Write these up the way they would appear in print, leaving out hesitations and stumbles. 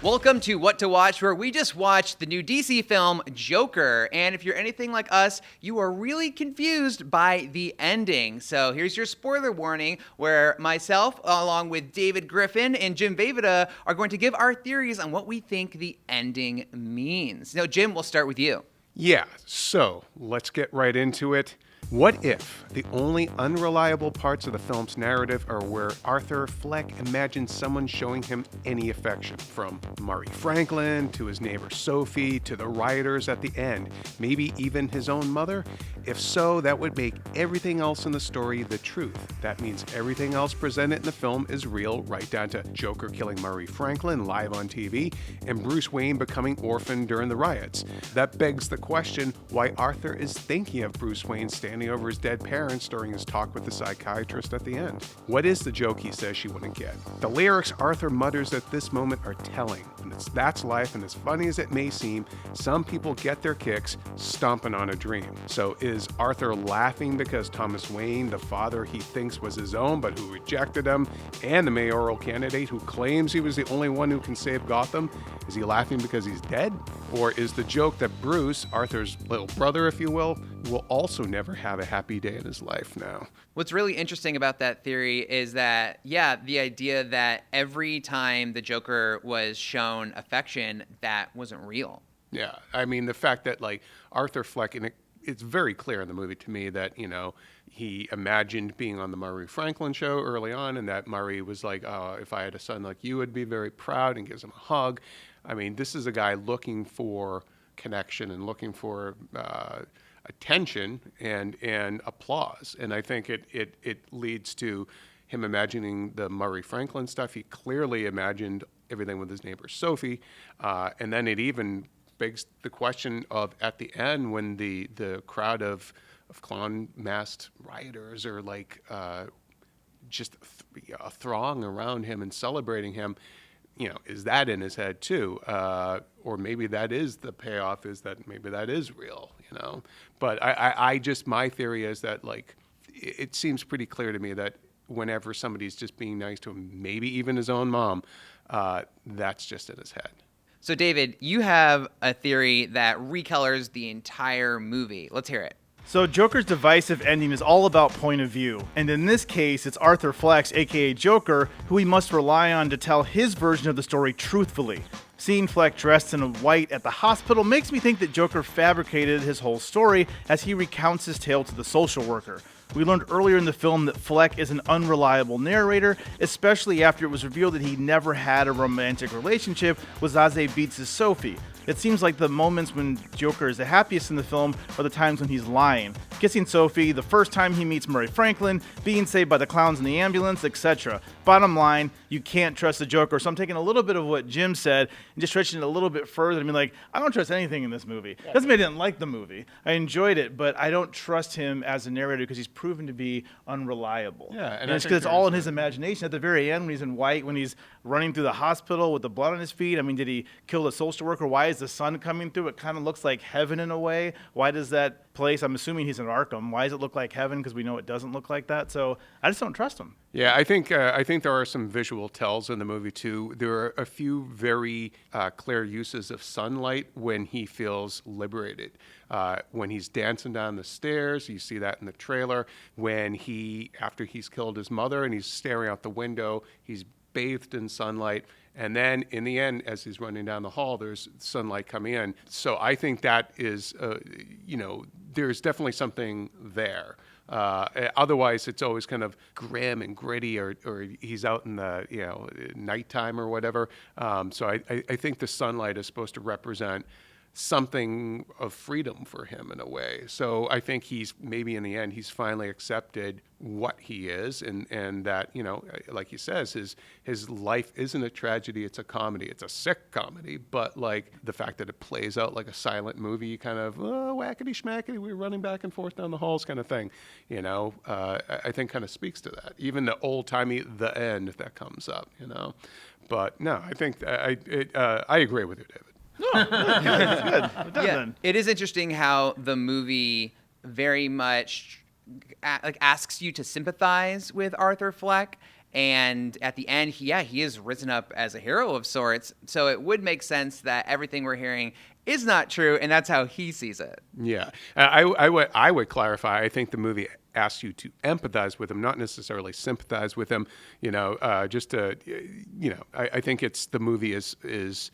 Welcome to What to Watch, where we just watched the new DC film, Joker. And if you're anything like us, you are really confused by the ending. So here's your spoiler warning, where myself, along with David Griffin and Jim Vejvoda, are going to give our theories on what we think the ending means. Now, Jim, we'll start with you. Yeah, so let's get right into it. What if the only unreliable parts of the film's narrative are where Arthur Fleck imagines someone showing him any affection, from Murray Franklin to his neighbor Sophie to the rioters at the end, maybe even his own mother? If so, that would make everything else in the story the truth. That means everything else presented in the film is real, right down to Joker killing Murray Franklin live on TV and Bruce Wayne becoming orphaned during the riots. That begs the question why Arthur is thinking of Bruce Wayne standing over his dead parents during his talk with the psychiatrist at the end. What is the joke he says she wouldn't get? The lyrics Arthur mutters at this moment are telling, and that's life, and as funny as it may seem, some people get their kicks stomping on a dream. So is Arthur laughing because Thomas Wayne, the father he thinks was his own but who rejected him, and the mayoral candidate who claims he was the only one who can save Gotham, is he laughing because he's dead? Or is the joke that Bruce, Arthur's little brother if you will also never have a happy day in his life now? What's really interesting about that theory is that, the idea that every time the Joker was shown affection, that wasn't real. Yeah, I mean, the fact that, Arthur Fleck, and it's very clear in the movie to me that, he imagined being on the Murray Franklin show early on, and that Murray was like, oh, if I had a son like you, I'd be very proud, and gives him a hug. I mean, this is a guy looking for connection and looking for attention and applause. And I think it leads to him imagining the Murray Franklin stuff. He clearly imagined everything with his neighbor Sophie. And then it even begs the question of, at the end, when the crowd of clown masked rioters are just a throng around him and celebrating him, is that in his head too? Or maybe that is the payoff, is that maybe that is real, But my theory is that, it seems pretty clear to me that whenever somebody's just being nice to him, maybe even his own mom, that's just in his head. So, David, you have a theory that recolors the entire movie. Let's hear it. So Joker's divisive ending is all about point of view, and in this case, it's Arthur Fleck, aka Joker, who we must rely on to tell his version of the story truthfully. Seeing Fleck dressed in white at the hospital makes me think that Joker fabricated his whole story as he recounts his tale to the social worker. We learned earlier in the film that Fleck is an unreliable narrator, especially after it was revealed that he never had a romantic relationship with Zazie Beetz' Sophie. It seems like the moments when Joker is the happiest in the film are the times when he's lying. Kissing Sophie, the first time he meets Murray Franklin, being saved by the clowns in the ambulance, etc. Bottom line, you can't trust the Joker. So I'm taking a little bit of what Jim said and just stretching it a little bit further. I mean, I don't trust anything in this movie. Doesn't mean I didn't like the movie. I enjoyed it, but I don't trust him as a narrator because he's proven to be unreliable. Yeah, and it's because it's all in his imagination. At the very end, when he's in white, when he's running through the hospital with the blood on his feet, I mean, did he kill the social worker? Why is the sun coming through? It kind of looks like heaven in a way. Why does that place, I'm assuming he's in Arkham, why does it look like heaven? Because we know it doesn't look like that. So I just don't trust him. Yeah, I think there are some visual tells in the movie too. There are a few very clear uses of sunlight when he feels liberated. When he's dancing down the stairs, you see that in the trailer. When after he's killed his mother and he's staring out the window, he's bathed in sunlight. And then in the end, as he's running down the hall, there's sunlight coming in. So I think that is, there's definitely something there. Otherwise, it's always kind of grim and gritty, or he's out in the nighttime or whatever. So I think the sunlight is supposed to represent something of freedom for him in a way. So I think maybe in the end he's finally accepted what he is, and that, like he says, his life isn't a tragedy, it's a comedy. It's a sick comedy, but the fact that it plays out like a silent movie, kind of whackety schmackety, we're running back and forth down the halls kind of thing, I think kind of speaks to that. Even the old-timey the end that comes up, But no, I think I agree with you, David. No, good. It is interesting how the movie very much asks you to sympathize with Arthur Fleck, And at the end, he is risen up as a hero of sorts. So it would make sense that everything we're hearing is not true, and that's how he sees it. Yeah, I would clarify. I think the movie asks you to empathize with him, not necessarily sympathize with him. Just to, I think it's the movie is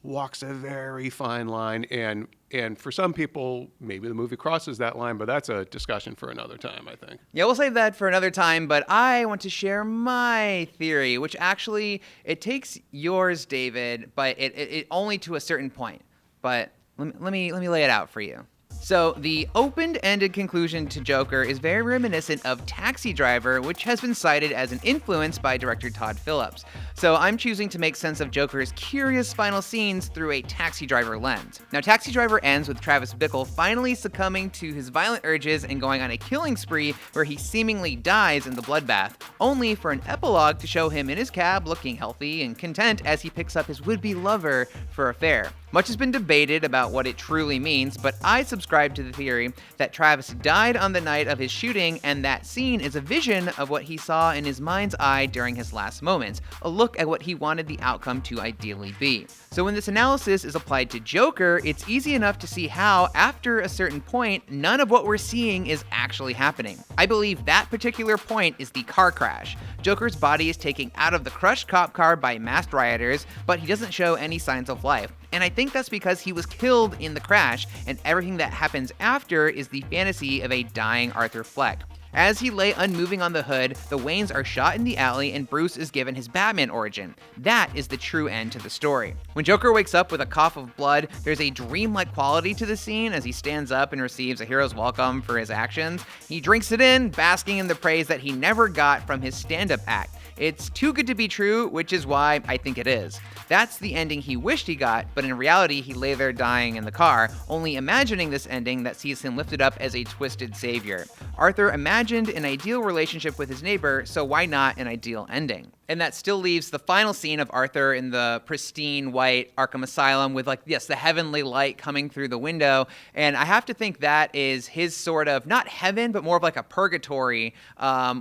walks a very fine line, and for some people, maybe the movie crosses that line, but that's a discussion for another time, I think. Yeah, we'll save that for another time, but I want to share my theory, which actually, it takes yours, David, but it only to a certain point. But let me lay it out for you. So the open-ended conclusion to Joker is very reminiscent of Taxi Driver, which has been cited as an influence by director Todd Phillips. So I'm choosing to make sense of Joker's curious final scenes through a Taxi Driver lens. Now, Taxi Driver ends with Travis Bickle finally succumbing to his violent urges and going on a killing spree where he seemingly dies in the bloodbath, only for an epilogue to show him in his cab looking healthy and content as he picks up his would-be lover for a fare. Much has been debated about what it truly means, but I subscribe to the theory that Travis died on the night of his shooting, and that scene is a vision of what he saw in his mind's eye during his last moments, a look at what he wanted the outcome to ideally be. So when this analysis is applied to Joker, it's easy enough to see how, after a certain point, none of what we're seeing is actually happening. I believe that particular point is the car crash. Joker's body is taken out of the crushed cop car by masked rioters, but he doesn't show any signs of life. And I think that's because he was killed in the crash, and everything that happens after is the fantasy of a dying Arthur Fleck. As he lay unmoving on the hood, the Waynes are shot in the alley and Bruce is given his Batman origin. That is the true end to the story. When Joker wakes up with a cough of blood, there's a dreamlike quality to the scene as he stands up and receives a hero's welcome for his actions. He drinks it in, basking in the praise that he never got from his stand-up act. It's too good to be true, which is why I think it is. That's the ending he wished he got, but in reality, he lay there dying in the car, only imagining this ending that sees him lifted up as a twisted savior. Arthur imagined an ideal relationship with his neighbor, so why not an ideal ending? And that still leaves the final scene of Arthur in the pristine white Arkham Asylum with, the heavenly light coming through the window. And I have to think that is his sort of, not heaven, but more of like a purgatory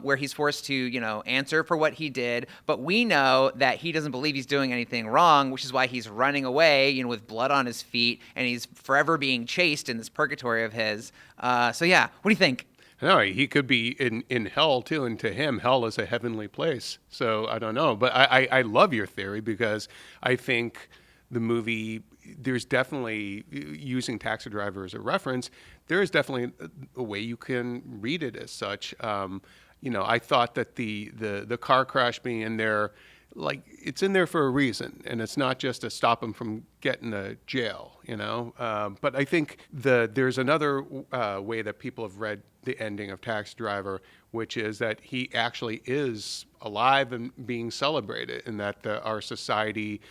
where he's forced to, answer for what he did. But we know that he doesn't believe he's doing anything wrong, which is why he's running away, with blood on his feet, and he's forever being chased in this purgatory of his. What do you think? No, he could be in hell too, and to him, hell is a heavenly place. So I don't know, but I love your theory because I think the movie, there's definitely, using Taxi Driver as a reference, there is definitely a way you can read it as such. I thought that the car crash being in there, it's in there for a reason, and it's not just to stop him from getting to jail, But I think there's another way that people have read the ending of Taxi Driver, which is that he actually is alive and being celebrated, and that our society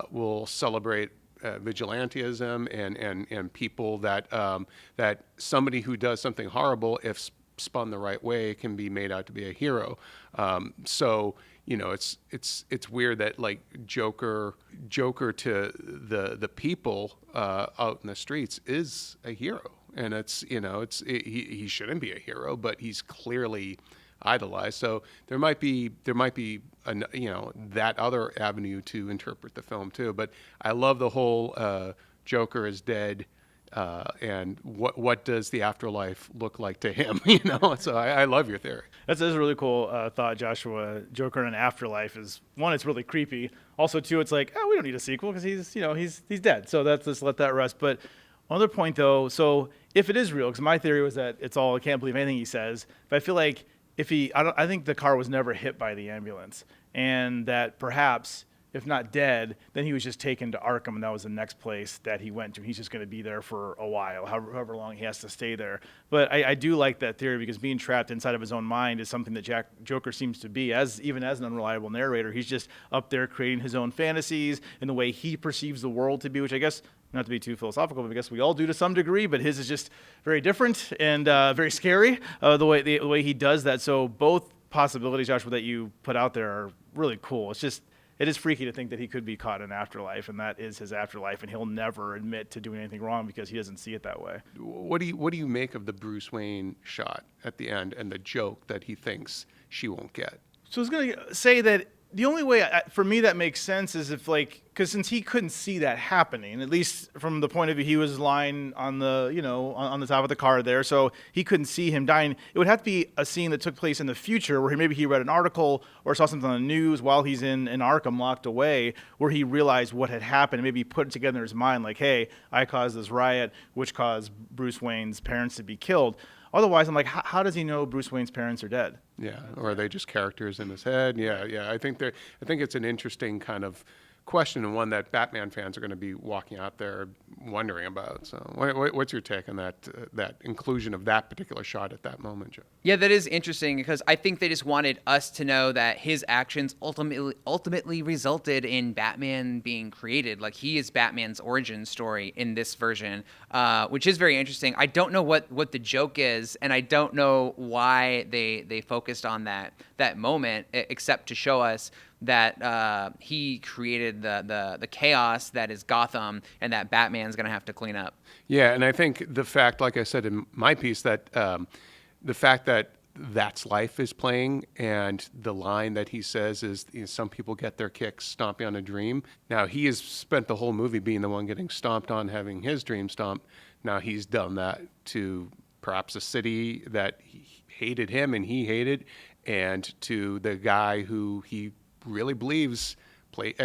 will celebrate vigilantism and people that somebody who does something horrible, if spun the right way, can be made out to be a hero. It's weird that Joker to the people out in the streets is a hero, and he shouldn't be a hero, but he's clearly idolized. So there might be that other avenue to interpret the film too. But I love the whole Joker is dead. And what does the afterlife look like to him? So I love your theory. That's a really cool thought, Joshua. Joker in an afterlife is, one, it's really creepy. Also, two, it's we don't need a sequel because he's dead. So let's let that rest. But another point though, so if it is real, because my theory was that I can't believe anything he says. But I feel like I think the car was never hit by the ambulance, and that perhaps, if not dead, then he was just taken to Arkham, and that was the next place that he went to. He's just going to be there for a while, however long he has to stay there. But I do like that theory, because being trapped inside of his own mind is something that Joker seems to be, even as an unreliable narrator. He's just up there creating his own fantasies and the way he perceives the world to be, which I guess, not to be too philosophical, but I guess we all do to some degree, but his is just very different and very scary, the way he does that. So both possibilities, Joshua, that you put out there are really cool. It is freaky to think that he could be caught in afterlife, and that is his afterlife, and he'll never admit to doing anything wrong because he doesn't see it that way. What do you make of the Bruce Wayne shot at the end and the joke that he thinks she won't get? So I was going to say that the only way for me that makes sense is if because since he couldn't see that happening, at least from the point of view he was lying on the on the top of the car there, so he couldn't see him dying. It would have to be a scene that took place in the future where maybe he read an article or saw something on the news while he's in Arkham locked away, where he realized what had happened and maybe put it together in his mind like, hey, I caused this riot which caused Bruce Wayne's parents to be killed. Otherwise, I'm like, how does he know Bruce Wayne's parents are dead? Yeah, or are they just characters in his head? Yeah. I think it's an interesting kind of question, and one that Batman fans are going to be walking out there wondering about. So, what's your take on that inclusion of that particular shot at that moment, Joe? Yeah, that is interesting because I think they just wanted us to know that his actions ultimately resulted in Batman being created. Like, he is Batman's origin story in this version, which is very interesting. I don't know what the joke is, and I don't know why they focused on that moment, except to show us that he created the chaos that is Gotham, and that Batman's going to have to clean up. Yeah, and I think the fact, like I said in my piece, that the fact that That's Life is playing, and the line that he says is, some people get their kicks stomping on a dream. Now, he has spent the whole movie being the one getting stomped on, having his dream stomped. Now he's done that to perhaps a city that hated him and he hated, and to the guy who he really believes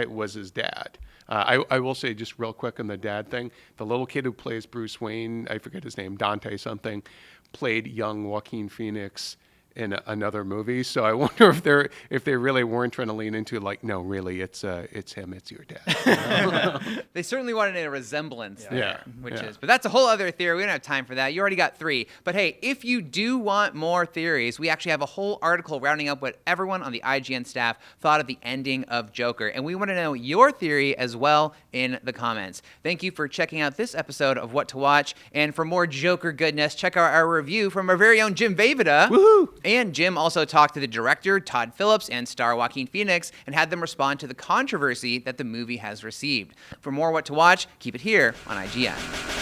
was his dad. I will say just real quick on the dad thing, the little kid who plays Bruce Wayne, I forget his name, Dante something, played young Joaquin Phoenix in another movie. So I wonder if they really weren't trying to lean into like, no, really, it's him, it's your dad. They certainly wanted a resemblance there, Yeah. but that's a whole other theory. We don't have time for that. You already got 3. But hey, if you do want more theories, we actually have a whole article rounding up what everyone on the IGN staff thought of the ending of Joker. And we want to know your theory as well in the comments. Thank you for checking out this episode of What to Watch. And for more Joker goodness, check out our review from our very own Jim Vejvoda. Woohoo! And Jim also talked to the director, Todd Phillips, and star Joaquin Phoenix, and had them respond to the controversy that the movie has received. For more What to Watch, keep it here on IGN.